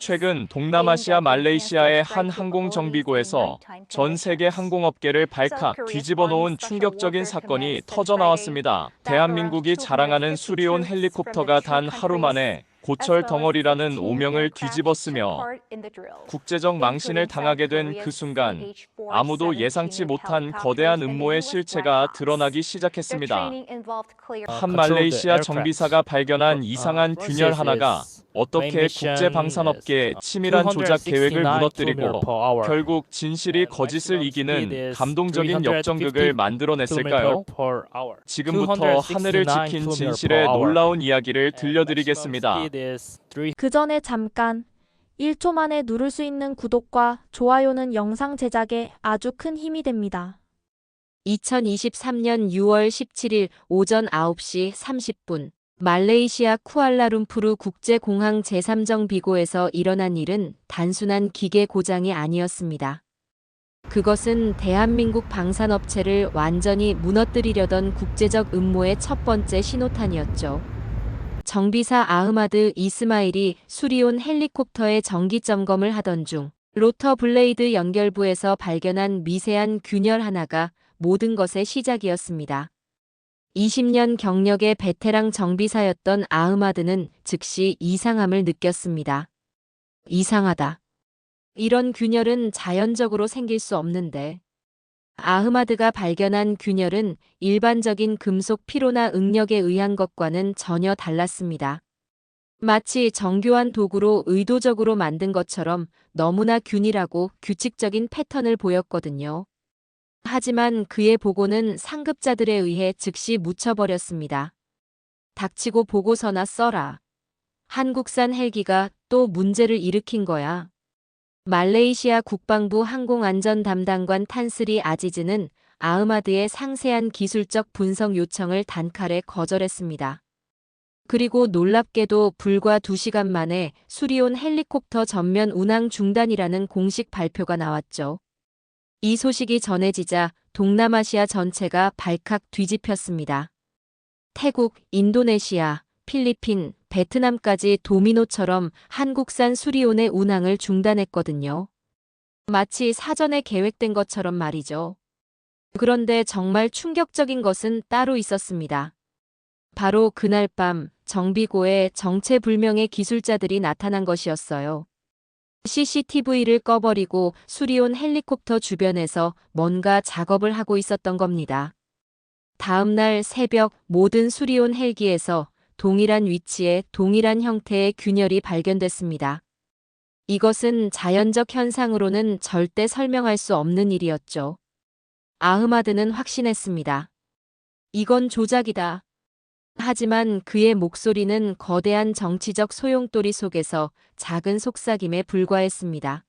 최근 동남아시아 말레이시아의 한 항공정비고에서 전 세계 항공업계를 발칵 뒤집어 놓은 충격적인 사건이 터져 나왔습니다. 대한민국이 자랑하는 수리온 헬리콥터가 단 하루 만에 고철 덩어리라는 오명을 뒤집었으며 국제적 망신을 당하게 된 그 순간 아무도 예상치 못한 거대한 음모의 실체가 드러나기 시작했습니다. 한 말레이시아 정비사가 발견한 이상한 균열 하나가 어떻게 국제방산업계의 치밀한 조작 계획을 무너뜨리고 결국 진실이 거짓을 이기는 감동적인 역전극을 만들어냈을까요? 지금부터 하늘을 지킨 진실의 놀라운 이야기를 들려드리겠습니다. 그 전에 잠깐 1초 만에 누를 수 있는 구독과 좋아요는 영상 제작에 아주 큰 힘이 됩니다. 2023년 6월 17일 오전 9시 30분 말레이시아 쿠알라룸푸르 국제공항 제3정비고에서 일어난 일은 단순한 기계 고장이 아니었습니다. 그것은 대한민국 방산업체를 완전히 무너뜨리려던 국제적 음모의 첫 번째 신호탄이었죠. 정비사 아흐마드 이스마일이 수리온 헬리콥터의 정기 점검을 하던 중 로터 블레이드 연결부에서 발견한 미세한 균열 하나가 모든 것의 시작이었습니다. 20년 경력의 베테랑 정비사였던 아흐마드는 즉시 이상함을 느꼈습니다. 이상하다. 이런 균열은 자연적으로 생길 수 없는데. 아흐마드가 발견한 균열은 일반적인 금속 피로나 응력에 의한 것과는 전혀 달랐습니다. 마치 정교한 도구로 의도적으로 만든 것처럼 너무나 균일하고 규칙적인 패턴을 보였거든요. 하지만 그의 보고는 상급자들에 의해 즉시 묻혀버렸습니다. 닥치고 보고서나 써라. 한국산 헬기가 또 문제를 일으킨 거야. 말레이시아 국방부 항공안전 담당관 탄스리 아지즈는 아흐마드의 상세한 기술적 분석 요청을 단칼에 거절했습니다. 그리고 놀랍게도 불과 2시간 만에 수리온 헬리콥터 전면 운항 중단이라는 공식 발표가 나왔죠. 이 소식이 전해지자 동남아시아 전체가 발칵 뒤집혔습니다. 태국, 인도네시아, 필리핀, 베트남까지 도미노처럼 한국산 수리온의 운항을 중단했거든요. 마치 사전에 계획된 것처럼 말이죠. 그런데 정말 충격적인 것은 따로 있었습니다. 바로 그날 밤 정비고에 정체불명의 기술자들이 나타난 것이었어요. CCTV를 꺼버리고 수리온 헬리콥터 주변에서 뭔가 작업을 하고 있었던 겁니다. 다음 날 새벽 모든 수리온 헬기에서 동일한 위치에 동일한 형태의 균열이 발견됐습니다. 이것은 자연적 현상으로는 절대 설명할 수 없는 일이었죠. 아흐마드는 확신했습니다. 이건 조작이다. 하지만 그의 목소리는 거대한 정치적 소용돌이 속에서 작은 속삭임에 불과했습니다.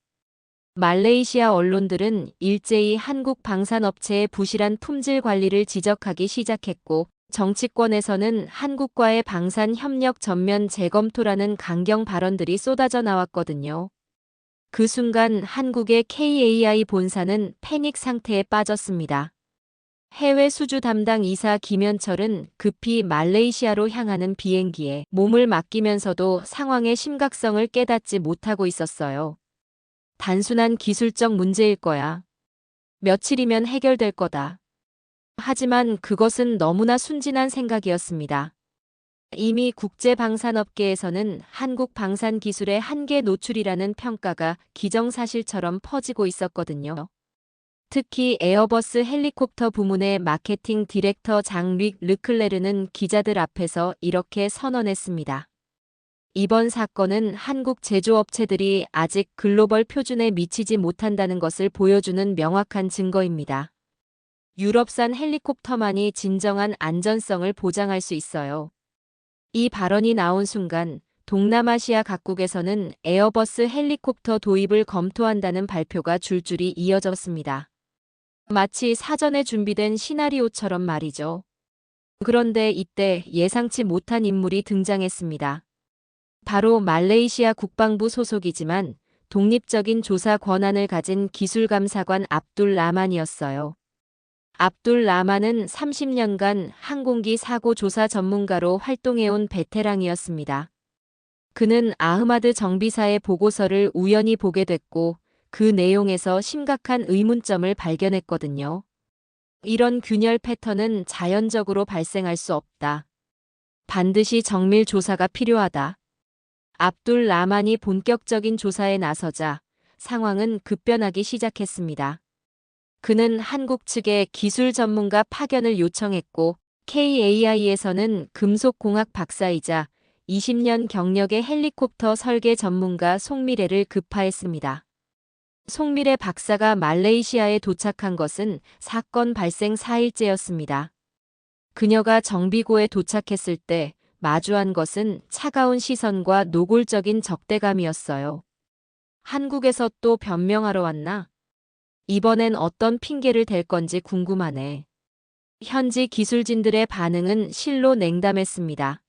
말레이시아 언론들은 일제히 한국 방산업체의 부실한 품질 관리를 지적하기 시작했고, 정치권에서는 한국과의 방산 협력 전면 재검토라는 강경 발언들이 쏟아져 나왔거든요. 그 순간 한국의 KAI 본사는 패닉 상태에 빠졌습니다. 해외 수주 담당 이사 김현철은 급히 말레이시아로 향하는 비행기에 몸을 맡기면서도 상황의 심각성을 깨닫지 못하고 있었어요. 단순한 기술적 문제일 거야. 며칠이면 해결될 거다. 하지만 그것은 너무나 순진한 생각이었습니다. 이미 국제방산업계에서는 한국 방산 기술의 한계 노출이라는 평가가 기정사실처럼 퍼지고 있었거든요. 특히 에어버스 헬리콥터 부문의 마케팅 디렉터 장릭 르클레르는 기자들 앞에서 이렇게 선언했습니다. 이번 사건은 한국 제조업체들이 아직 글로벌 표준에 미치지 못한다는 것을 보여주는 명확한 증거입니다. 유럽산 헬리콥터만이 진정한 안전성을 보장할 수 있어요. 이 발언이 나온 순간 동남아시아 각국에서는 에어버스 헬리콥터 도입을 검토한다는 발표가 줄줄이 이어졌습니다. 마치 사전에 준비된 시나리오처럼 말이죠. 그런데 이때 예상치 못한 인물이 등장했습니다. 바로 말레이시아 국방부 소속이지만 독립적인 조사 권한을 가진 기술감사관 압둘 라만이었어요. 압둘 라만은 30년간 항공기 사고 조사 전문가로 활동해온 베테랑이었습니다. 그는 아흐마드 정비사의 보고서를 우연히 보게 됐고 그 내용에서 심각한 의문점을 발견했거든요. 이런 균열 패턴은 자연적으로 발생할 수 없다. 반드시 정밀 조사가 필요하다. 압둘 라만이 본격적인 조사에 나서자 상황은 급변하기 시작했습니다. 그는 한국 측에 기술 전문가 파견을 요청했고 KAI에서는 금속공학 박사이자 20년 경력의 헬리콥터 설계 전문가 송미래를 급파했습니다. 송미래 박사가 말레이시아에 도착한 것은 사건 발생 4일째였습니다. 그녀가 정비고에 도착했을 때 마주한 것은 차가운 시선과 노골적인 적대감이었어요. 한국에서 또 변명하러 왔나? 이번엔 어떤 핑계를 댈 건지 궁금하네. 현지 기술진들의 반응은 실로 냉담했습니다.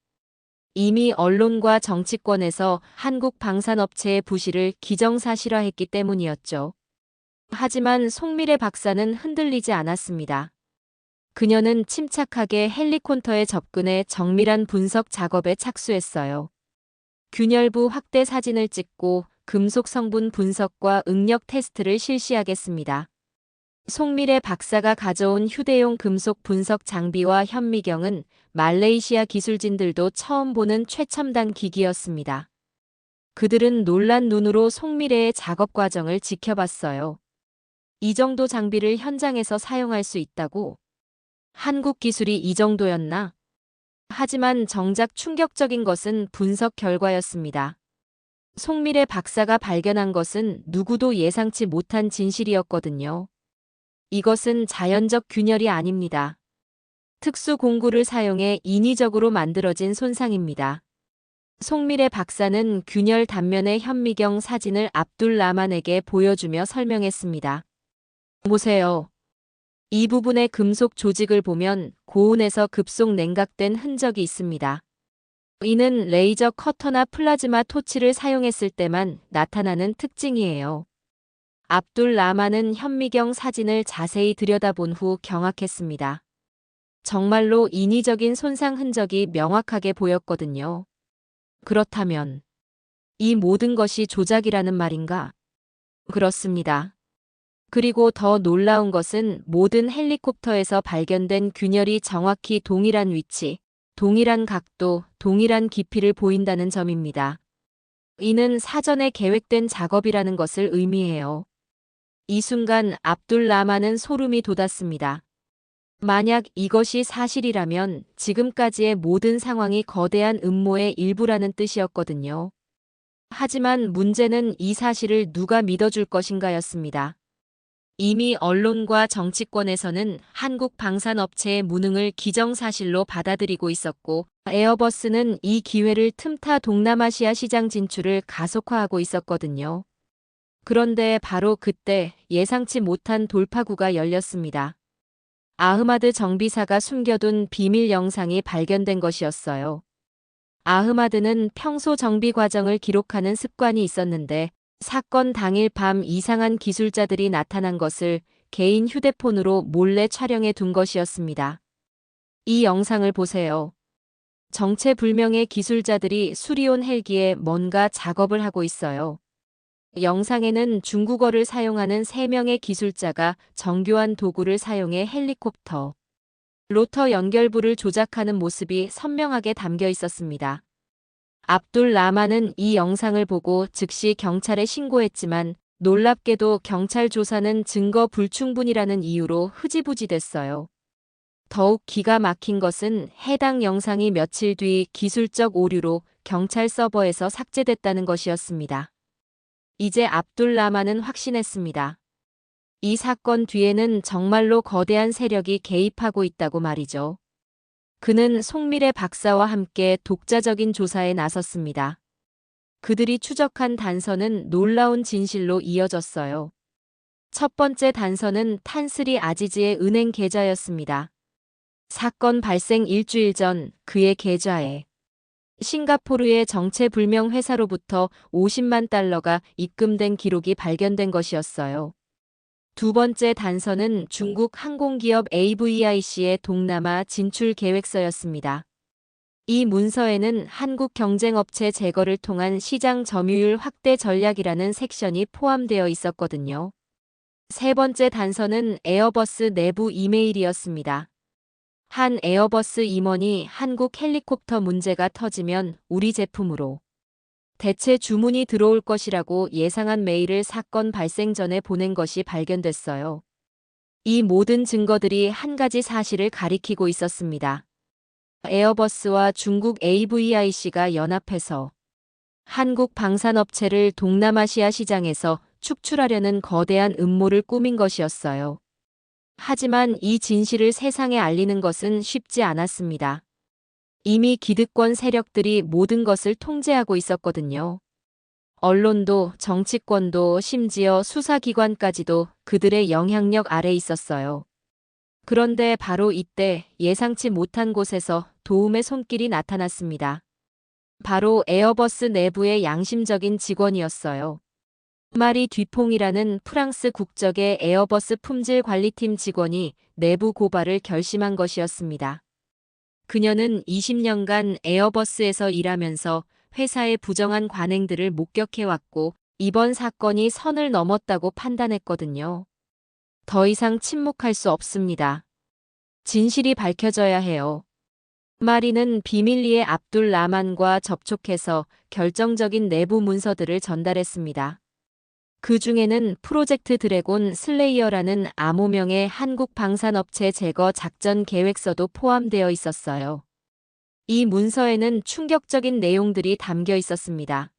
이미 언론과 정치권에서 한국 방산업체의 부실을 기정사실화했기 때문이었죠. 하지만 송미래 박사는 흔들리지 않았습니다. 그녀는 침착하게 헬리콥터에 접근해 정밀한 분석 작업에 착수했어요. 균열부 확대 사진을 찍고 금속 성분 분석과 응력 테스트를 실시하겠습니다. 송미래 박사가 가져온 휴대용 금속 분석 장비와 현미경은 말레이시아 기술진들도 처음 보는 최첨단 기기였습니다. 그들은 놀란 눈으로 송미래의 작업 과정을 지켜봤어요. 이 정도 장비를 현장에서 사용할 수 있다고? 한국 기술이 이 정도였나? 하지만 정작 충격적인 것은 분석 결과였습니다. 송미래 박사가 발견한 것은 누구도 예상치 못한 진실이었거든요. 이것은 자연적 균열이 아닙니다. 특수 공구를 사용해 인위적으로 만들어진 손상입니다. 송미래 박사는 균열 단면의 현미경 사진을 압둘 라만에게 보여주며 설명했습니다. 보세요. 이 부분의 금속 조직을 보면 고온에서 급속 냉각된 흔적이 있습니다. 이는 레이저 커터나 플라즈마 토치를 사용했을 때만 나타나는 특징이에요. 압둘 라만은 현미경 사진을 자세히 들여다본 후 경악했습니다. 정말로 인위적인 손상 흔적이 명확하게 보였거든요. 그렇다면 이 모든 것이 조작이라는 말인가? 그렇습니다. 그리고 더 놀라운 것은 모든 헬리콥터에서 발견된 균열이 정확히 동일한 위치, 동일한 각도, 동일한 깊이를 보인다는 점입니다. 이는 사전에 계획된 작업이라는 것을 의미해요. 이 순간 압둘 라만은 소름이 돋았습니다. 만약 이것이 사실이라면 지금까지의 모든 상황이 거대한 음모의 일부라는 뜻이었거든요. 하지만 문제는 이 사실을 누가 믿어줄 것인가였습니다. 이미 언론과 정치권에서는 한국 방산업체의 무능을 기정사실로 받아들이고 있었고, 에어버스는 이 기회를 틈타 동남아시아 시장 진출을 가속화하고 있었거든요. 그런데 바로 그때 예상치 못한 돌파구가 열렸습니다. 아흐마드 정비사가 숨겨둔 비밀 영상이 발견된 것이었어요. 아흐마드는 평소 정비 과정을 기록하는 습관이 있었는데 사건 당일 밤 이상한 기술자들이 나타난 것을 개인 휴대폰으로 몰래 촬영해 둔 것이었습니다. 이 영상을 보세요. 정체불명의 기술자들이 수리온 헬기에 뭔가 작업을 하고 있어요. 영상에는 중국어를 사용하는 3명의 기술자가 정교한 도구를 사용해 헬리콥터, 로터 연결부를 조작하는 모습이 선명하게 담겨 있었습니다. 압둘 라만은 이 영상을 보고 즉시 경찰에 신고했지만 놀랍게도 경찰 조사는 증거 불충분이라는 이유로 흐지부지됐어요. 더욱 기가 막힌 것은 해당 영상이 며칠 뒤 기술적 오류로 경찰 서버에서 삭제됐다는 것이었습니다. 이제 압둘 라만은 확신했습니다. 이 사건 뒤에는 정말로 거대한 세력이 개입하고 있다고 말이죠. 그는 송미래 박사와 함께 독자적인 조사에 나섰습니다. 그들이 추적한 단서는 놀라운 진실로 이어졌어요. 첫 번째 단서는 탄스리 아지즈의 은행 계좌였습니다. 사건 발생 일주일 전 그의 계좌에 싱가포르의 정체불명 회사로부터 50만 달러가 입금된 기록이 발견된 것이었어요. 두 번째 단서는 중국 항공기업 AVIC의 동남아 진출 계획서였습니다. 이 문서에는 한국 경쟁업체 제거를 통한 시장 점유율 확대 전략이라는 섹션이 포함되어 있었거든요. 세 번째 단서는 에어버스 내부 이메일이었습니다. 한 에어버스 임원이 한국 헬리콥터 문제가 터지면 우리 제품으로 대체 주문이 들어올 것이라고 예상한 메일을 사건 발생 전에 보낸 것이 발견됐어요. 이 모든 증거들이 한 가지 사실을 가리키고 있었습니다. 에어버스와 중국 AVIC가 연합해서 한국 방산업체를 동남아시아 시장에서 축출하려는 거대한 음모를 꾸민 것이었어요. 하지만 이 진실을 세상에 알리는 것은 쉽지 않았습니다. 이미 기득권 세력들이 모든 것을 통제하고 있었거든요. 언론도 정치권도 심지어 수사기관까지도 그들의 영향력 아래 있었어요. 그런데 바로 이때 예상치 못한 곳에서 도움의 손길이 나타났습니다. 바로 에어버스 내부의 양심적인 직원이었어요. 마리 듀퐁이라는 프랑스 국적의 에어버스 품질 관리팀 직원이 내부 고발을 결심한 것이었습니다. 그녀는 20년간 에어버스에서 일하면서 회사의 부정한 관행들을 목격해왔고 이번 사건이 선을 넘었다고 판단했거든요. 더 이상 침묵할 수 없습니다. 진실이 밝혀져야 해요. 마리는 비밀리에 압둘 라만과 접촉해서 결정적인 내부 문서들을 전달했습니다. 그 중에는 프로젝트 드래곤 슬레이어라는 암호명의 한국 방산업체 제거 작전 계획서도 포함되어 있었어요. 이 문서에는 충격적인 내용들이 담겨 있었습니다.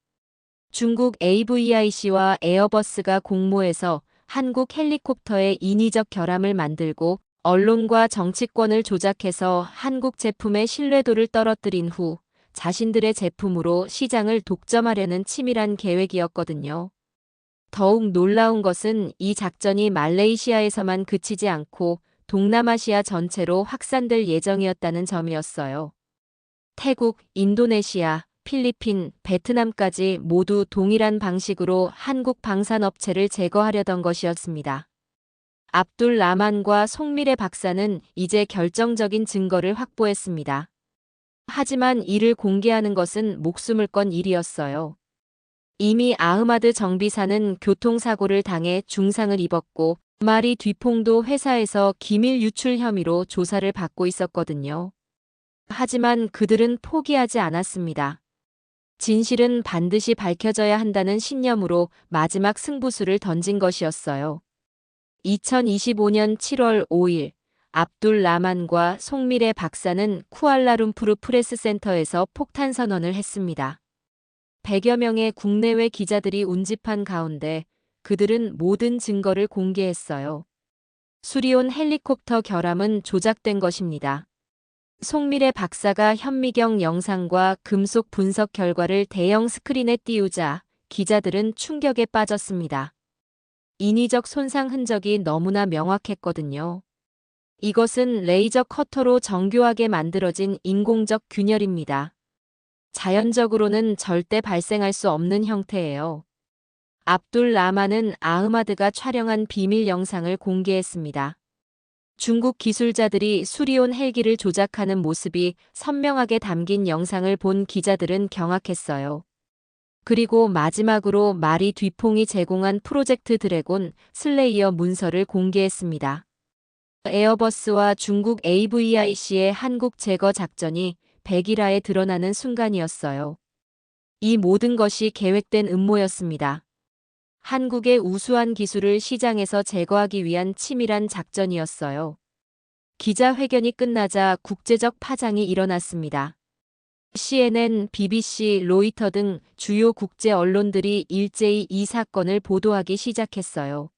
중국 AVIC와 에어버스가 공모해서 한국 헬리콥터의 인위적 결함을 만들고 언론과 정치권을 조작해서 한국 제품의 신뢰도를 떨어뜨린 후 자신들의 제품으로 시장을 독점하려는 치밀한 계획이었거든요. 더욱 놀라운 것은 이 작전이 말레이시아에서만 그치지 않고 동남아시아 전체로 확산될 예정이었다는 점이었어요. 태국, 인도네시아, 필리핀, 베트남까지 모두 동일한 방식으로 한국 방산업체를 제거하려던 것이었습니다. 압둘 라만과 송미래 박사는 이제 결정적인 증거를 확보했습니다. 하지만 이를 공개하는 것은 목숨을 건 일이었어요. 이미 아흐마드 정비사는 교통사고를 당해 중상을 입었고 마리 듀퐁도 회사에서 기밀 유출 혐의로 조사를 받고 있었거든요. 하지만 그들은 포기하지 않았습니다. 진실은 반드시 밝혀져야 한다는 신념으로 마지막 승부수를 던진 것이었어요. 2025년 7월 5일 압둘 라만과 송미래 박사는 쿠알라룸푸르 프레스센터에서 폭탄 선언을 했습니다. 100여 명의 국내외 기자들이 운집한 가운데 그들은 모든 증거를 공개했어요. 수리온 헬리콥터 결함은 조작된 것입니다. 송미래 박사가 현미경 영상과 금속 분석 결과를 대형 스크린에 띄우자 기자들은 충격에 빠졌습니다. 인위적 손상 흔적이 너무나 명확했거든요. 이것은 레이저 커터로 정교하게 만들어진 인공적 균열입니다. 자연적으로는 절대 발생할 수 없는 형태예요. 압둘 라만은 아흐마드가 촬영한 비밀 영상을 공개했습니다. 중국 기술자들이 수리온 헬기를 조작하는 모습이 선명하게 담긴 영상을 본 기자들은 경악했어요. 그리고 마지막으로 마리 듀퐁이 제공한 프로젝트 드래곤 슬레이어 문서를 공개했습니다. 에어버스와 중국 AVIC의 한국 제거 작전이 백일화에 드러나는 순간이었어요. 이 모든 것이 계획된 음모였습니다. 한국의 우수한 기술을 시장에서 제거하기 위한 치밀한 작전이었어요. 기자회견이 끝나자 국제적 파장이 일어났습니다. CNN, BBC, 로이터 등 주요 국제 언론들이 일제히 이 사건을 보도하기 시작했어요.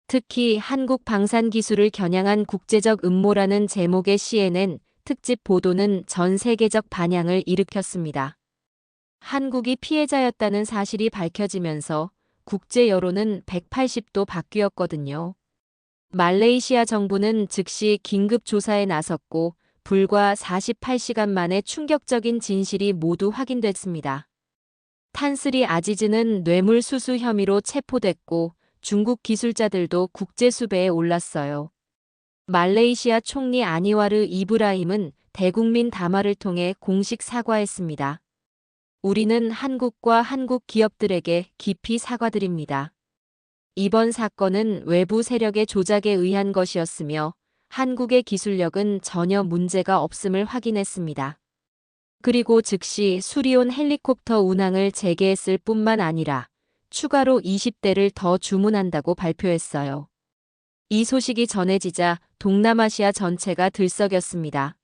특히 한국 방산 기술을 겨냥한 국제적 음모라는 제목의 CNN 특집 보도는 전 세계적 반향을 일으켰습니다. 한국이 피해자였다는 사실이 밝혀지면서 국제 여론은 180도 바뀌었거든요. 말레이시아 정부는 즉시 긴급 조사에 나섰고 불과 48시간 만에 충격적인 진실이 모두 확인됐습니다. 탄스리 아지즈는 뇌물수수 혐의로 체포됐고 중국 기술자들도 국제수배에 올랐어요. 말레이시아 총리 아니와르 이브라임은 대국민 담화를 통해 공식 사과했습니다. 우리는 한국과 한국 기업들에게 깊이 사과드립니다. 이번 사건은 외부 세력의 조작에 의한 것이었으며 한국의 기술력은 전혀 문제가 없음을 확인했습니다. 그리고 즉시 수리온 헬리콥터 운항을 재개했을 뿐만 아니라 추가로 20대를 더 주문한다고 발표했어요. 이 소식이 전해지자 동남아시아 전체가 들썩였습니다.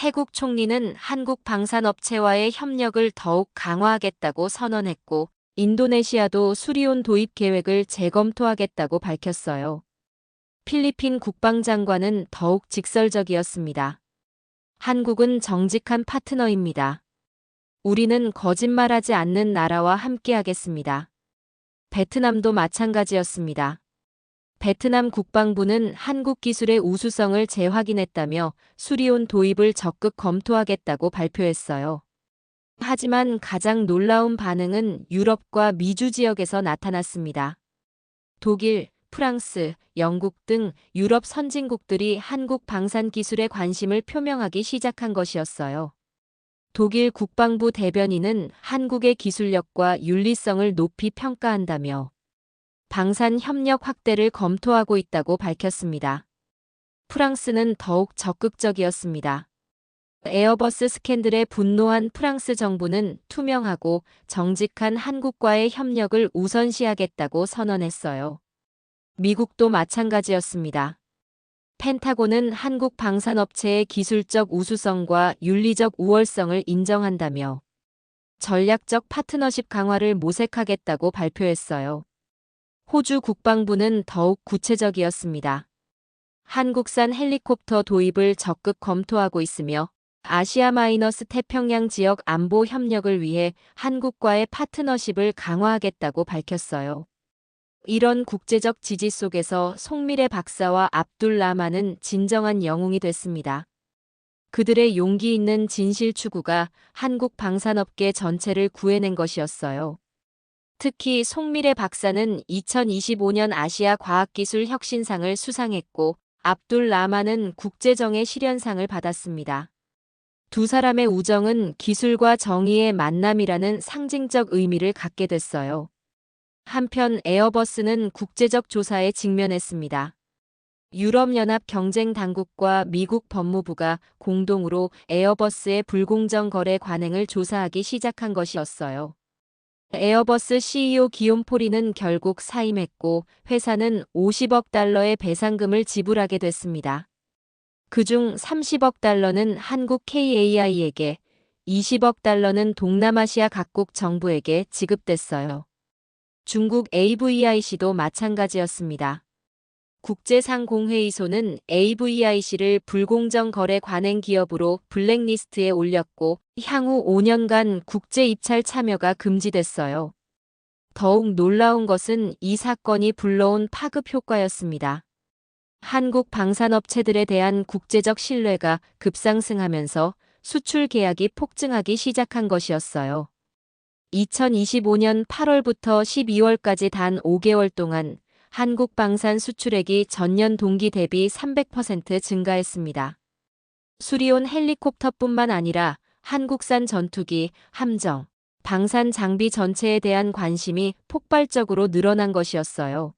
태국 총리는 한국 방산업체와의 협력을 더욱 강화하겠다고 선언했고, 인도네시아도 수리온 도입 계획을 재검토하겠다고 밝혔어요. 필리핀 국방장관은 더욱 직설적이었습니다. 한국은 정직한 파트너입니다. 우리는 거짓말하지 않는 나라와 함께하겠습니다. 베트남도 마찬가지였습니다. 베트남 국방부는 한국 기술의 우수성을 재확인했다며 수리온 도입을 적극 검토하겠다고 발표했어요. 하지만 가장 놀라운 반응은 유럽과 미주 지역에서 나타났습니다. 독일, 프랑스, 영국 등 유럽 선진국들이 한국 방산 기술에 관심을 표명하기 시작한 것이었어요. 독일 국방부 대변인은 한국의 기술력과 윤리성을 높이 평가한다며 방산 협력 확대를 검토하고 있다고 밝혔습니다. 프랑스는 더욱 적극적이었습니다. 에어버스 스캔들에 분노한 프랑스 정부는 투명하고 정직한 한국과의 협력을 우선시하겠다고 선언했어요. 미국도 마찬가지였습니다. 펜타곤은 한국 방산업체의 기술적 우수성과 윤리적 우월성을 인정한다며 전략적 파트너십 강화를 모색하겠다고 발표했어요. 호주 국방부는 더욱 구체적이었습니다. 한국산 헬리콥터 도입을 적극 검토하고 있으며 아시아-태평양 지역 안보 협력을 위해 한국과의 파트너십을 강화하겠다고 밝혔어요. 이런 국제적 지지 속에서 송미래 박사와 압둘 라만은 진정한 영웅이 됐습니다. 그들의 용기 있는 진실 추구가 한국 방산업계 전체를 구해낸 것이었어요. 특히 송미래 박사는 2025년 아시아 과학기술 혁신상을 수상했고 압둘 라만은 국제정의 실현상을 받았습니다. 두 사람의 우정은 기술과 정의의 만남이라는 상징적 의미를 갖게 됐어요. 한편 에어버스는 국제적 조사에 직면했습니다. 유럽연합 경쟁당국과 미국 법무부가 공동으로 에어버스의 불공정 거래 관행을 조사하기 시작한 것이었어요. 에어버스 CEO 기욤 포리는 결국 사임했고 회사는 50억 달러의 배상금을 지불하게 됐습니다. 그중 30억 달러는 한국 KAI에게, 20억 달러는 동남아시아 각국 정부에게 지급됐어요. 중국 AVIC도 마찬가지였습니다. 국제상공회의소는 AVIC를 불공정 거래 관행 기업으로 블랙리스트에 올렸고 향후 5년간 국제 입찰 참여가 금지됐어요. 더욱 놀라운 것은 이 사건이 불러온 파급 효과였습니다. 한국 방산업체들에 대한 국제적 신뢰가 급상승하면서 수출 계약이 폭증하기 시작한 것이었어요. 2025년 8월부터 12월까지 단 5개월 동안 한국 방산 수출액이 전년 동기 대비 300% 증가했습니다. 수리온 헬리콥터뿐만 아니라 한국산 전투기, 함정, 방산 장비 전체에 대한 관심이 폭발적으로 늘어난 것이었어요.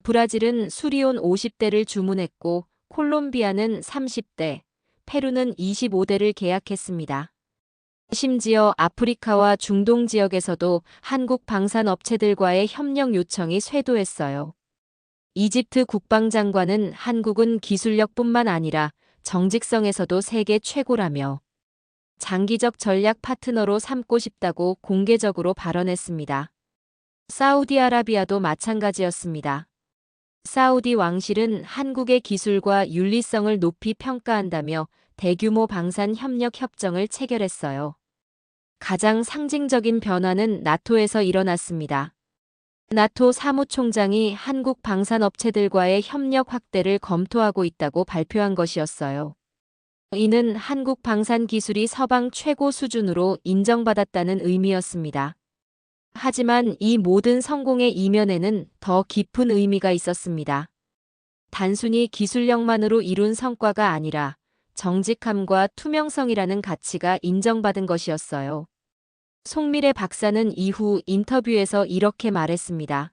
브라질은 수리온 50대를 주문했고 콜롬비아는 30대, 페루는 25대를 계약했습니다. 심지어 아프리카와 중동 지역에서도 한국 방산업체들과의 협력 요청이 쇄도했어요. 이집트 국방장관은 한국은 기술력뿐만 아니라 정직성에서도 세계 최고라며 장기적 전략 파트너로 삼고 싶다고 공개적으로 발언했습니다. 사우디아라비아도 마찬가지였습니다. 사우디 왕실은 한국의 기술과 윤리성을 높이 평가한다며 대규모 방산 협력 협정을 체결했어요. 가장 상징적인 변화는 나토에서 일어났습니다. 나토 사무총장이 한국 방산업체들과의 협력 확대를 검토하고 있다고 발표한 것이었어요. 이는 한국 방산 기술이 서방 최고 수준으로 인정받았다는 의미였습니다. 하지만 이 모든 성공의 이면에는 더 깊은 의미가 있었습니다. 단순히 기술력만으로 이룬 성과가 아니라 정직함과 투명성이라는 가치가 인정받은 것이었어요. 송미래 박사는 이후 인터뷰에서 이렇게 말했습니다.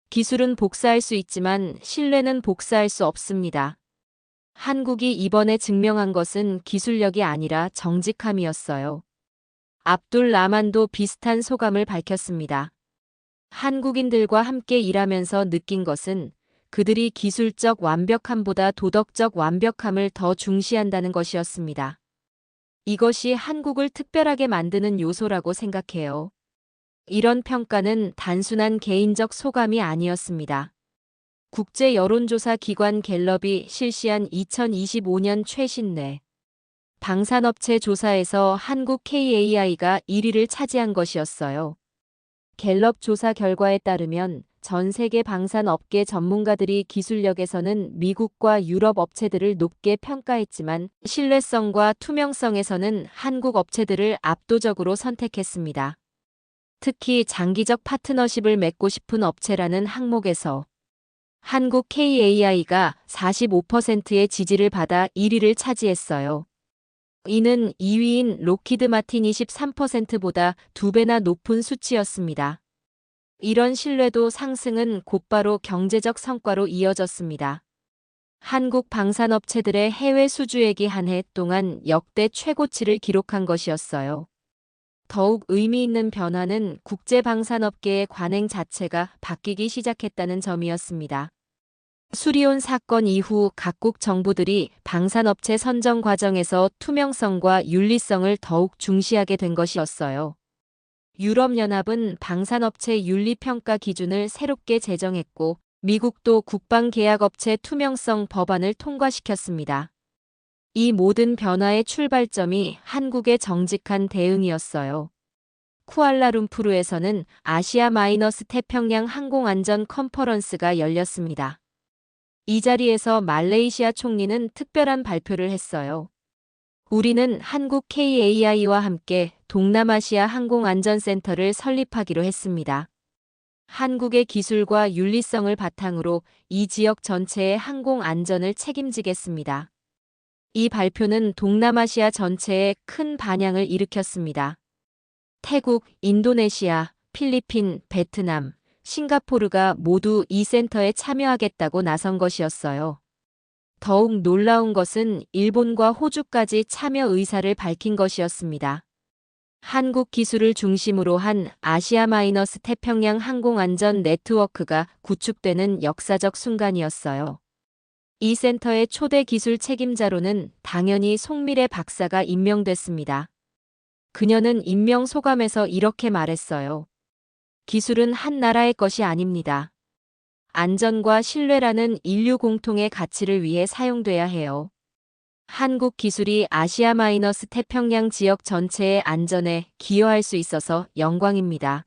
기술은 복사할 수 있지만 신뢰는 복사할 수 없습니다. 한국이 이번에 증명한 것은 기술력이 아니라 정직함이었어요. 압둘 라만도 비슷한 소감을 밝혔습니다. 한국인들과 함께 일하면서 느낀 것은 그들이 기술적 완벽함보다 도덕적 완벽함을 더 중시한다는 것이었습니다. 이것이 한국을 특별하게 만드는 요소라고 생각해요. 이런 평가는 단순한 개인적 소감이 아니었습니다. 국제 여론조사 기관 갤럽이 실시한 2025년 최신 뇌 방산업체 조사에서 한국 KAI가 1위를 차지한 것이었어요. 갤럽 조사 결과에 따르면 전 세계 방산업계 전문가들이 기술력에서는 미국과 유럽 업체들을 높게 평가했지만 신뢰성과 투명성에서는 한국 업체들을 압도적으로 선택했습니다. 특히 장기적 파트너십을 맺고 싶은 업체라는 항목에서 한국 KAI가 45%의 지지를 받아 1위를 차지했어요. 이는 2위인 록히드 마틴 23%보다 2배나 높은 수치였습니다. 이런 신뢰도 상승은 곧바로 경제적 성과로 이어졌습니다. 한국 방산업체들의 해외 수주액이 한 해 동안 역대 최고치를 기록한 것이었어요. 더욱 의미 있는 변화는 국제 방산업계의 관행 자체가 바뀌기 시작했다는 점이었습니다. 수리온 사건 이후 각국 정부들이 방산업체 선정 과정에서 투명성과 윤리성을 더욱 중시하게 된 것이었어요. 유럽연합은 방산업체 윤리평가 기준을 새롭게 제정했고, 미국도 국방계약업체 투명성 법안을 통과시켰습니다. 이 모든 변화의 출발점이 한국의 정직한 대응이었어요. 쿠알라룸푸르에서는 아시아 마이너스 태평양 항공안전 컨퍼런스가 열렸습니다. 이 자리에서 말레이시아 총리는 특별한 발표를 했어요. 우리는 한국 KAI와 함께 동남아시아 항공안전센터를 설립하기로 했습니다. 한국의 기술과 윤리성을 바탕으로 이 지역 전체의 항공안전을 책임지겠습니다. 이 발표는 동남아시아 전체에 큰 반향을 일으켰습니다. 태국, 인도네시아, 필리핀, 베트남, 싱가포르가 모두 이 센터에 참여하겠다고 나선 것이었어요. 더욱 놀라운 것은 일본과 호주까지 참여 의사를 밝힌 것이었습니다. 한국 기술을 중심으로 한 아시아 마이너스 태평양 항공안전 네트워크가 구축되는 역사적 순간이었어요. 이 센터의 초대 기술 책임자로는 당연히 송미래 박사가 임명됐습니다. 그녀는 임명 소감에서 이렇게 말했어요. 기술은 한 나라의 것이 아닙니다. 안전과 신뢰라는 인류 공통의 가치를 위해 사용돼야 해요. 한국 기술이 아시아 마이너스 태평양 지역 전체의 안전에 기여할 수 있어서 영광입니다.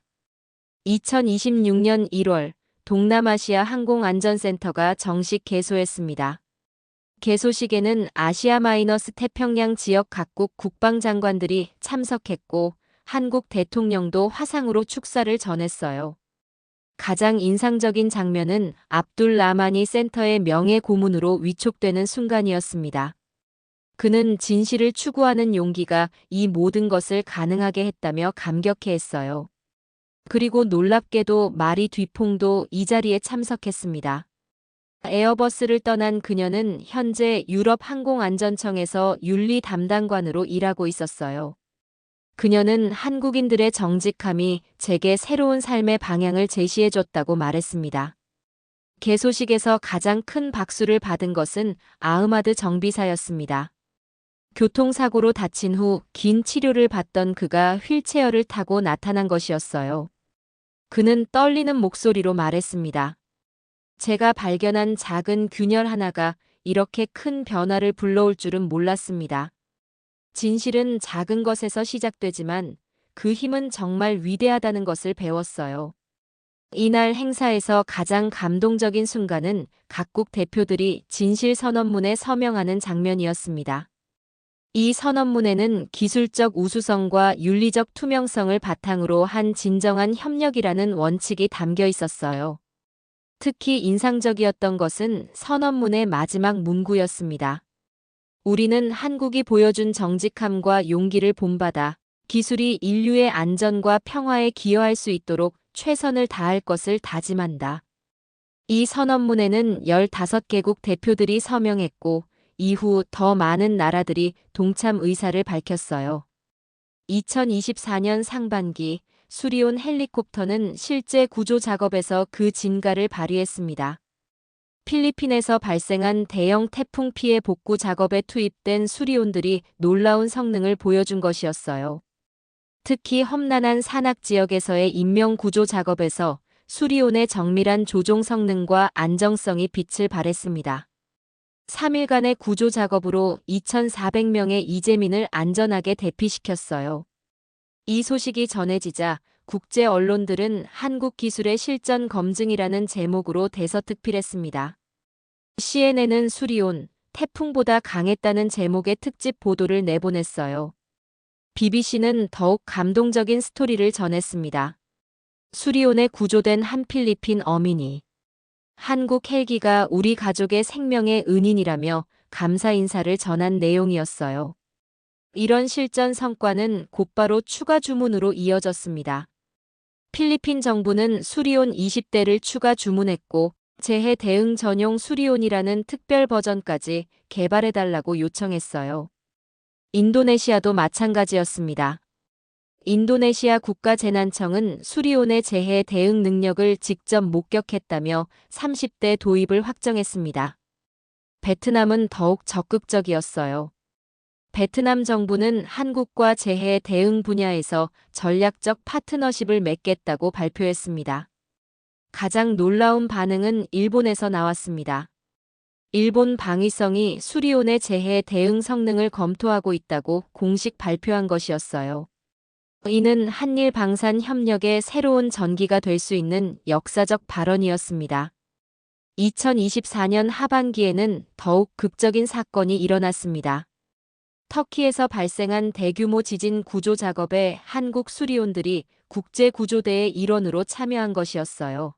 2026년 1월 동남아시아 항공안전센터가 정식 개소했습니다. 개소식에는 아시아 마이너스 태평양 지역 각국 국방장관들이 참석했고 한국 대통령도 화상으로 축사를 전했어요. 가장 인상적인 장면은 압둘 라마니 센터의 명예 고문으로 위촉되는 순간이었습니다. 그는 진실을 추구하는 용기가 이 모든 것을 가능하게 했다며 감격해했어요. 그리고 놀랍게도 마리 뒤퐁도 이 자리에 참석했습니다. 에어버스를 떠난 그녀는 현재 유럽 항공안전청에서 윤리 담당관으로 일하고 있었어요. 그녀는 한국인들의 정직함이 제게 새로운 삶의 방향을 제시해줬다고 말했습니다. 개소식에서 가장 큰 박수를 받은 것은 아흐마드 정비사였습니다. 교통사고로 다친 후 긴 치료를 받던 그가 휠체어를 타고 나타난 것이었어요. 그는 떨리는 목소리로 말했습니다. 제가 발견한 작은 균열 하나가 이렇게 큰 변화를 불러올 줄은 몰랐습니다. 진실은 작은 것에서 시작되지만 그 힘은 정말 위대하다는 것을 배웠어요. 이날 행사에서 가장 감동적인 순간은 각국 대표들이 진실 선언문에 서명하는 장면이었습니다. 이 선언문에는 기술적 우수성과 윤리적 투명성을 바탕으로 한 진정한 협력이라는 원칙이 담겨 있었어요. 특히 인상적이었던 것은 선언문의 마지막 문구였습니다. 우리는 한국이 보여준 정직함과 용기를 본받아 기술이 인류의 안전과 평화에 기여할 수 있도록 최선을 다할 것을 다짐한다. 이 선언문에는 15개국 대표들이 서명했고 이후 더 많은 나라들이 동참 의사를 밝혔어요. 2024년 상반기 수리온 헬리콥터는 실제 구조 작업에서 그 진가를 발휘했습니다. 필리핀에서 발생한 대형 태풍 피해 복구 작업에 투입된 수리온들이 놀라운 성능을 보여준 것이었어요. 특히 험난한 산악 지역에서의 인명 구조 작업에서 수리온의 정밀한 조종 성능과 안정성이 빛을 발했습니다. 3일간의 구조 작업으로 2,400명의 이재민을 안전하게 대피시켰어요. 이 소식이 전해지자 국제 언론들은 한국 기술의 실전 검증이라는 제목으로 대서특필했습니다. CNN은 수리온, 태풍보다 강했다는 제목의 특집 보도를 내보냈어요. BBC는 더욱 감동적인 스토리를 전했습니다. 수리온에 구조된 한 필리핀 어민이 한국 헬기가 우리 가족의 생명의 은인이라며 감사 인사를 전한 내용이었어요. 이런 실전 성과는 곧바로 추가 주문으로 이어졌습니다. 필리핀 정부는 수리온 20대를 추가 주문했고 재해 대응 전용 수리온이라는 특별 버전까지 개발해달라고 요청했어요. 인도네시아도 마찬가지였습니다. 인도네시아 국가재난청은 수리온의 재해 대응 능력을 직접 목격했다며 30대 도입을 확정했습니다. 베트남은 더욱 적극적이었어요. 베트남 정부는 한국과 재해 대응 분야에서 전략적 파트너십을 맺겠다고 발표했습니다. 가장 놀라운 반응은 일본에서 나왔습니다. 일본 방위성이 수리온의 재해 대응 성능을 검토하고 있다고 공식 발표한 것이었어요. 이는 한일 방산 협력의 새로운 전기가 될 수 있는 역사적 발언이었습니다. 2024년 하반기에는 더욱 극적인 사건이 일어났습니다. 터키에서 발생한 대규모 지진 구조 작업에 한국 수리온들이 국제구조대의 일원으로 참여한 것이었어요.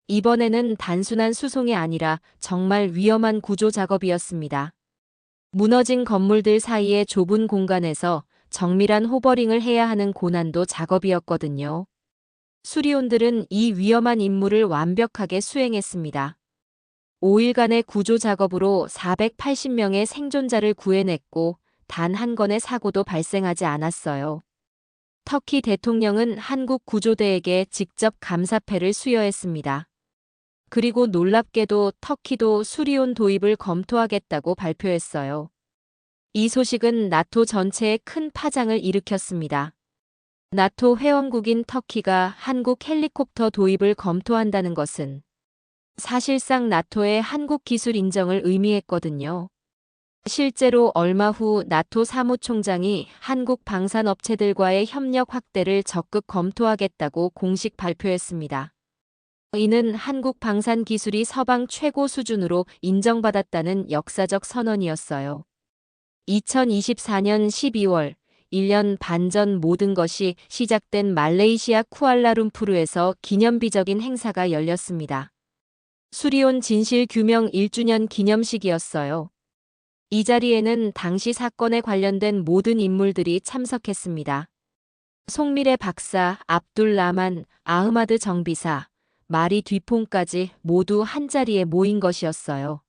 이번에는 단순한 수송이 아니라 정말 위험한 구조 작업이었습니다. 무너진 건물들 사이의 좁은 공간에서 정밀한 호버링을 해야 하는 고난도 작업이었거든요. 수리온들은 이 위험한 임무를 완벽하게 수행했습니다. 5일간의 구조 작업으로 480명의 생존자를 구해냈고 단 한 건의 사고도 발생하지 않았어요. 터키 대통령은 한국 구조대에게 직접 감사패를 수여했습니다. 그리고 놀랍게도 터키도 수리온 도입을 검토하겠다고 발표했어요. 이 소식은 나토 전체에 큰 파장을 일으켰습니다. 나토 회원국인 터키가 한국 헬리콥터 도입을 검토한다는 것은 사실상 나토의 한국 기술 인정을 의미했거든요. 실제로 얼마 후 나토 사무총장이 한국 방산업체들과의 협력 확대를 적극 검토하겠다고 공식 발표했습니다. 이는 한국 방산 기술이 서방 최고 수준으로 인정받았다는 역사적 선언이었어요. 2024년 12월, 1년 반 전 모든 것이 시작된 말레이시아 쿠알라룸푸르에서 기념비적인 행사가 열렸습니다. 수리온 진실 규명 1주년 기념식이었어요. 이 자리에는 당시 사건에 관련된 모든 인물들이 참석했습니다. 송미래 박사, 압둘 라만, 아흐마드 정비사, 마리 뒤퐁까지 모두 한자리에 모인 것이었어요.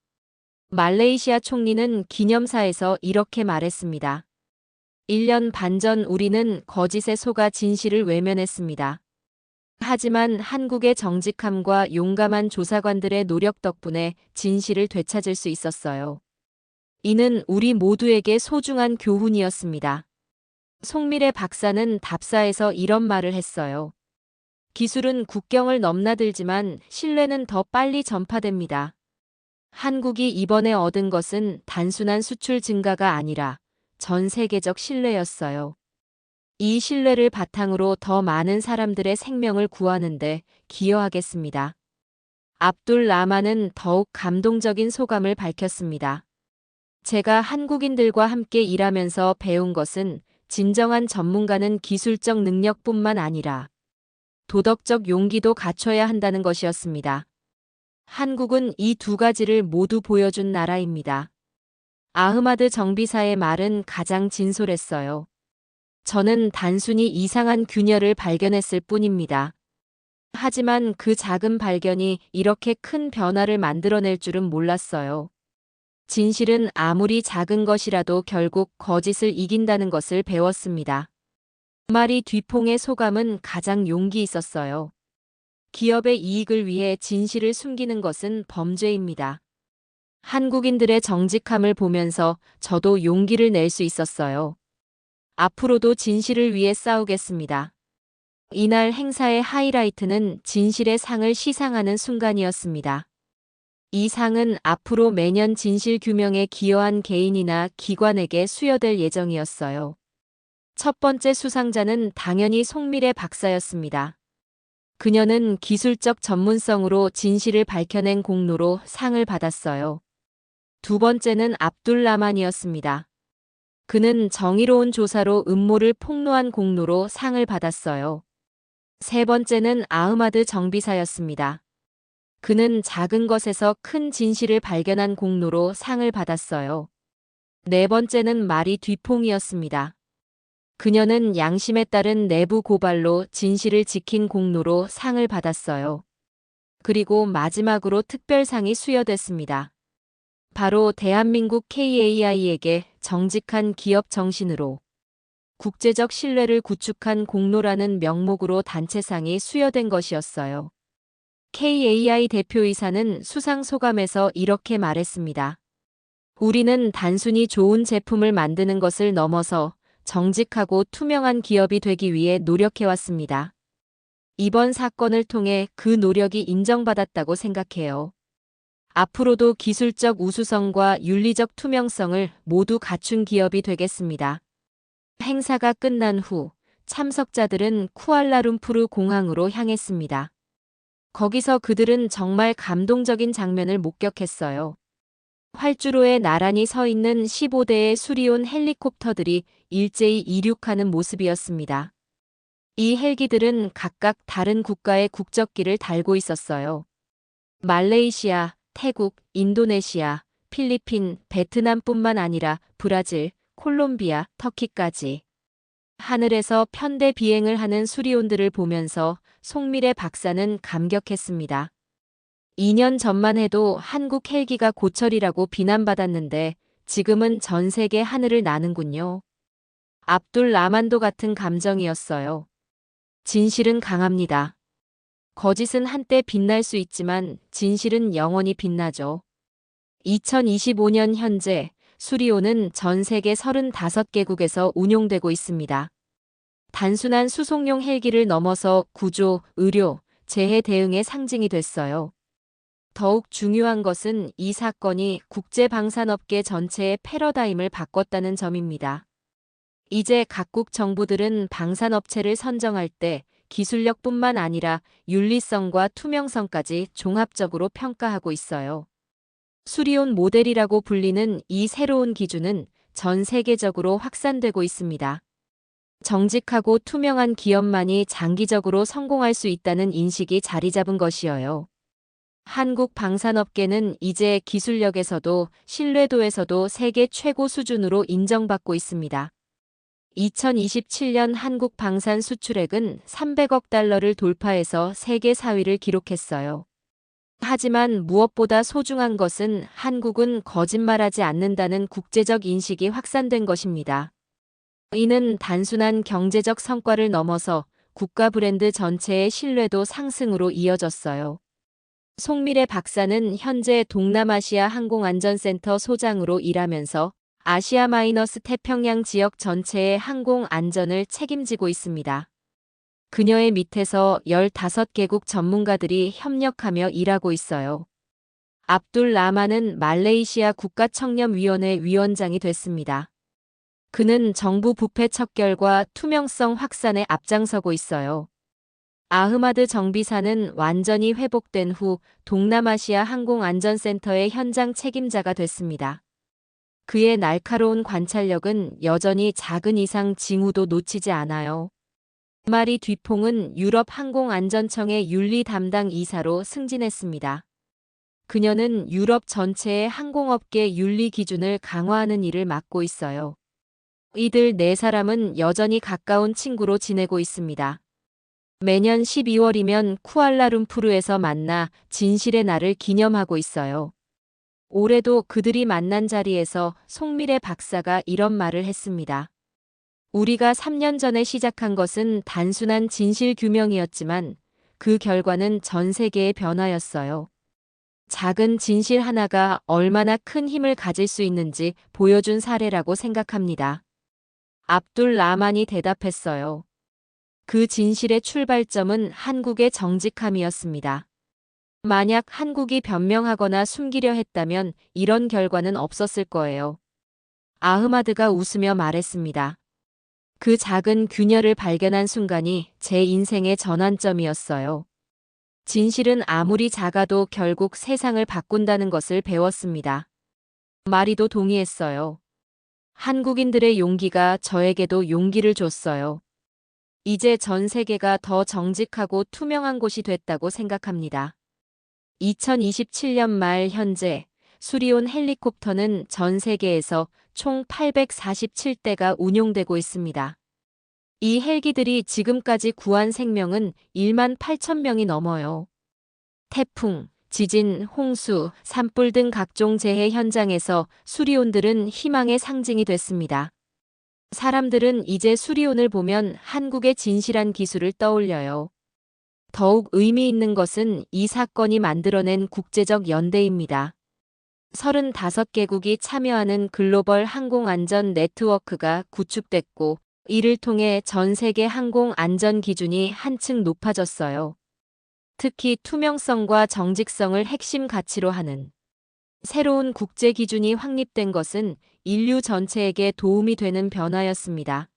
말레이시아 총리는 기념사에서 이렇게 말했습니다. 1년 반 전 우리는 거짓에 속아 진실을 외면했습니다. 하지만 한국의 정직함과 용감한 조사관들의 노력 덕분에 진실을 되찾을 수 있었어요. 이는 우리 모두에게 소중한 교훈이었습니다. 송미래 박사는 답사에서 이런 말을 했어요. 기술은 국경을 넘나들지만 신뢰는 더 빨리 전파됩니다. 한국이 이번에 얻은 것은 단순한 수출 증가가 아니라 전 세계적 신뢰였어요. 이 신뢰를 바탕으로 더 많은 사람들의 생명을 구하는데 기여하겠습니다. 압둘 라만은 더욱 감동적인 소감을 밝혔습니다. 제가 한국인들과 함께 일하면서 배운 것은 진정한 전문가는 기술적 능력뿐만 아니라 도덕적 용기도 갖춰야 한다는 것이었습니다. 한국은 이 두 가지를 모두 보여준 나라입니다. 아흐마드 정비사의 말은 가장 진솔했어요. 저는 단순히 이상한 균열을 발견했을 뿐입니다. 하지만 그 작은 발견이 이렇게 큰 변화를 만들어낼 줄은 몰랐어요. 진실은 아무리 작은 것이라도 결국 거짓을 이긴다는 것을 배웠습니다. 마리 뒤퐁의 소감은 가장 용기 있었어요. 기업의 이익을 위해 진실을 숨기는 것은 범죄입니다. 한국인들의 정직함을 보면서 저도 용기를 낼 수 있었어요. 앞으로도 진실을 위해 싸우겠습니다. 이날 행사의 하이라이트는 진실의 상을 시상하는 순간이었습니다. 이 상은 앞으로 매년 진실 규명에 기여한 개인이나 기관에게 수여될 예정이었어요. 첫 번째 수상자는 당연히 송미래 박사였습니다. 그녀는 기술적 전문성으로 진실을 밝혀낸 공로로 상을 받았어요. 두 번째는 압둘 라만이었습니다. 그는 정의로운 조사로 음모를 폭로한 공로로 상을 받았어요. 세 번째는 아흐마드 정비사였습니다. 그는 작은 것에서 큰 진실을 발견한 공로로 상을 받았어요. 네 번째는 마리 뒤퐁이었습니다. 그녀는 양심에 따른 내부 고발로 진실을 지킨 공로로 상을 받았어요. 그리고 마지막으로 특별상이 수여됐습니다. 바로 대한민국 KAI에게 정직한 기업 정신으로 국제적 신뢰를 구축한 공로라는 명목으로 단체상이 수여된 것이었어요. KAI 대표이사는 수상 소감에서 이렇게 말했습니다. 우리는 단순히 좋은 제품을 만드는 것을 넘어서 정직하고 투명한 기업이 되기 위해 노력해왔습니다. 이번 사건을 통해 그 노력이 인정받았다고 생각해요. 앞으로도 기술적 우수성과 윤리적 투명성을 모두 갖춘 기업이 되겠습니다. 행사가 끝난 후 참석자들은 쿠알라룸푸르 공항으로 향했습니다. 거기서 그들은 정말 감동적인 장면을 목격했어요. 활주로에 나란히 서 있는 15대의 수리온 헬리콥터들이 일제히 이륙하는 모습이었습니다. 이 헬기들은 각각 다른 국가의 국적기를 달고 있었어요. 말레이시아, 태국, 인도네시아, 필리핀, 베트남뿐만 아니라 브라질, 콜롬비아, 터키까지. 하늘에서 편대 비행을 하는 수리온들을 보면서 송미래 박사는 감격했습니다. 2년 전만 해도 한국 헬기가 고철이라고 비난받았는데 지금은 전 세계 하늘을 나는군요. 압둘 라만도 같은 감정이었어요. 진실은 강합니다. 거짓은 한때 빛날 수 있지만 진실은 영원히 빛나죠. 2025년 현재 수리온은 전 세계 35개국에서 운용되고 있습니다. 단순한 수송용 헬기를 넘어서 구조, 의료, 재해 대응의 상징이 됐어요. 더욱 중요한 것은 이 사건이 국제방산업계 전체의 패러다임을 바꿨다는 점입니다. 이제 각국 정부들은 방산업체를 선정할 때 기술력뿐만 아니라 윤리성과 투명성까지 종합적으로 평가하고 있어요. 수리온 모델이라고 불리는 이 새로운 기준은 전 세계적으로 확산되고 있습니다. 정직하고 투명한 기업만이 장기적으로 성공할 수 있다는 인식이 자리 잡은 것이어요. 한국 방산업계는 이제 기술력에서도 신뢰도에서도 세계 최고 수준으로 인정받고 있습니다. 2027년 한국 방산 수출액은 300억 달러를 돌파해서 세계 4위를 기록했어요. 하지만 무엇보다 소중한 것은 한국은 거짓말하지 않는다는 국제적 인식이 확산된 것입니다. 이는 단순한 경제적 성과를 넘어서 국가 브랜드 전체의 신뢰도 상승으로 이어졌어요. 송미래 박사는 현재 동남아시아 항공안전센터 소장으로 일하면서 아시아-태평양 지역 전체의 항공 안전을 책임지고 있습니다. 그녀의 밑에서 15개국 전문가들이 협력하며 일하고 있어요. 압둘 라만은 말레이시아 국가청렴위원회 위원장이 됐습니다. 그는 정부 부패 척결과 투명성 확산에 앞장서고 있어요. 아흐마드 정비사는 완전히 회복된 후 동남아시아 항공안전센터의 현장 책임자가 됐습니다. 그의 날카로운 관찰력은 여전히 작은 이상 징후도 놓치지 않아요. 마리 뒤퐁은 유럽 항공안전청의 윤리 담당 이사로 승진했습니다. 그녀는 유럽 전체의 항공업계 윤리 기준을 강화하는 일을 맡고 있어요. 이들 네 사람은 여전히 가까운 친구로 지내고 있습니다. 매년 12월이면 쿠알라룸푸르에서 만나 진실의 날을 기념하고 있어요. 올해도 그들이 만난 자리에서 송미래 박사가 이런 말을 했습니다. 우리가 3년 전에 시작한 것은 단순한 진실 규명이었지만 그 결과는 전 세계의 변화였어요. 작은 진실 하나가 얼마나 큰 힘을 가질 수 있는지 보여준 사례라고 생각합니다. 압둘 라만이 대답했어요. 그 진실의 출발점은 한국의 정직함이었습니다. 만약 한국이 변명하거나 숨기려 했다면 이런 결과는 없었을 거예요. 아흐마드가 웃으며 말했습니다. 그 작은 균열을 발견한 순간이 제 인생의 전환점이었어요. 진실은 아무리 작아도 결국 세상을 바꾼다는 것을 배웠습니다. 마리도 동의했어요. 한국인들의 용기가 저에게도 용기를 줬어요. 이제 전 세계가 더 정직하고 투명한 곳이 됐다고 생각합니다. 2027년 말 현재 수리온 헬리콥터는 전 세계에서 총 847대가 운용되고 있습니다. 이 헬기들이 지금까지 구한 생명은 1만 8천 명이 넘어요. 태풍, 지진, 홍수, 산불 등 각종 재해 현장에서 수리온들은 희망의 상징이 됐습니다. 사람들은 이제 수리온을 보면 한국의 진실한 기술을 떠올려요. 더욱 의미 있는 것은 이 사건이 만들어낸 국제적 연대입니다. 35개국이 참여하는 글로벌 항공안전 네트워크가 구축됐고, 이를 통해 전 세계 항공 안전 기준이 한층 높아졌어요. 특히 투명성과 정직성을 핵심 가치로 하는 새로운 국제 기준이 확립된 것은 인류 전체에게 도움이 되는 변화였습니다.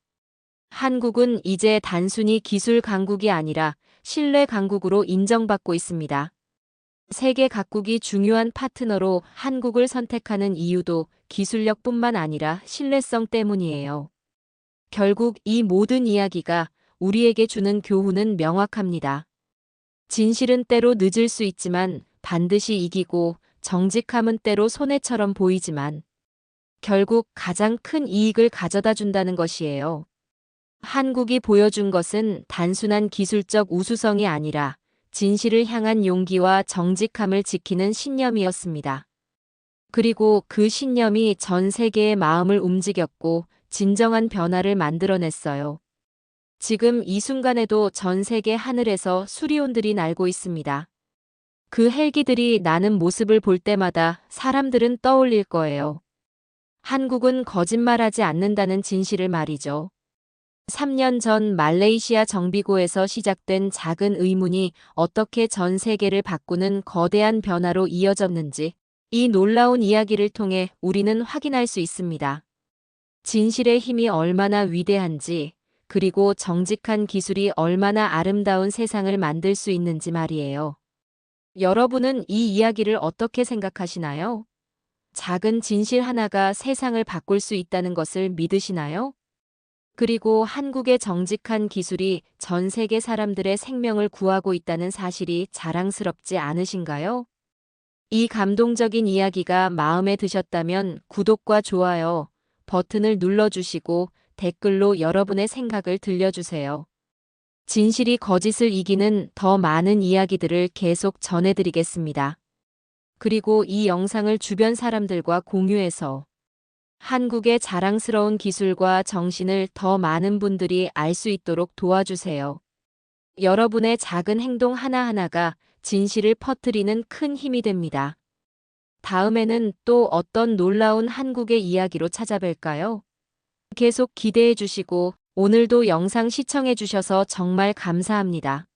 한국은 이제 단순히 기술 강국이 아니라 신뢰 강국으로 인정받고 있습니다. 세계 각국이 중요한 파트너로 한국을 선택하는 이유도 기술력뿐만 아니라 신뢰성 때문이에요. 결국 이 모든 이야기가 우리에게 주는 교훈은 명확합니다. 진실은 때로 늦을 수 있지만 반드시 이기고, 정직함은 때로 손해처럼 보이지만 결국 가장 큰 이익을 가져다 준다는 것이에요. 한국이 보여준 것은 단순한 기술적 우수성이 아니라 진실을 향한 용기와 정직함을 지키는 신념이었습니다. 그리고 그 신념이 전 세계의 마음을 움직였고 진정한 변화를 만들어냈어요. 지금 이 순간에도 전 세계 하늘에서 수리온들이 날고 있습니다. 그 헬기들이 나는 모습을 볼 때마다 사람들은 떠올릴 거예요. 한국은 거짓말하지 않는다는 진실을 말이죠. 3년 전 말레이시아 정비고에서 시작된 작은 의문이 어떻게 전 세계를 바꾸는 거대한 변화로 이어졌는지, 이 놀라운 이야기를 통해 우리는 확인할 수 있습니다. 진실의 힘이 얼마나 위대한지, 그리고 정직한 기술이 얼마나 아름다운 세상을 만들 수 있는지 말이에요. 여러분은 이 이야기를 어떻게 생각하시나요? 작은 진실 하나가 세상을 바꿀 수 있다는 것을 믿으시나요? 그리고 한국의 정직한 기술이 전 세계 사람들의 생명을 구하고 있다는 사실이 자랑스럽지 않으신가요? 이 감동적인 이야기가 마음에 드셨다면 구독과 좋아요 버튼을 눌러주시고 댓글로 여러분의 생각을 들려주세요. 진실이 거짓을 이기는 더 많은 이야기들을 계속 전해드리겠습니다. 그리고 이 영상을 주변 사람들과 공유해서 한국의 자랑스러운 기술과 정신을 더 많은 분들이 알 수 있도록 도와주세요. 여러분의 작은 행동 하나하나가 진실을 퍼뜨리는 큰 힘이 됩니다. 다음에는 또 어떤 놀라운 한국의 이야기로 찾아뵐까요? 계속 기대해 주시고 오늘도 영상 시청해 주셔서 정말 감사합니다.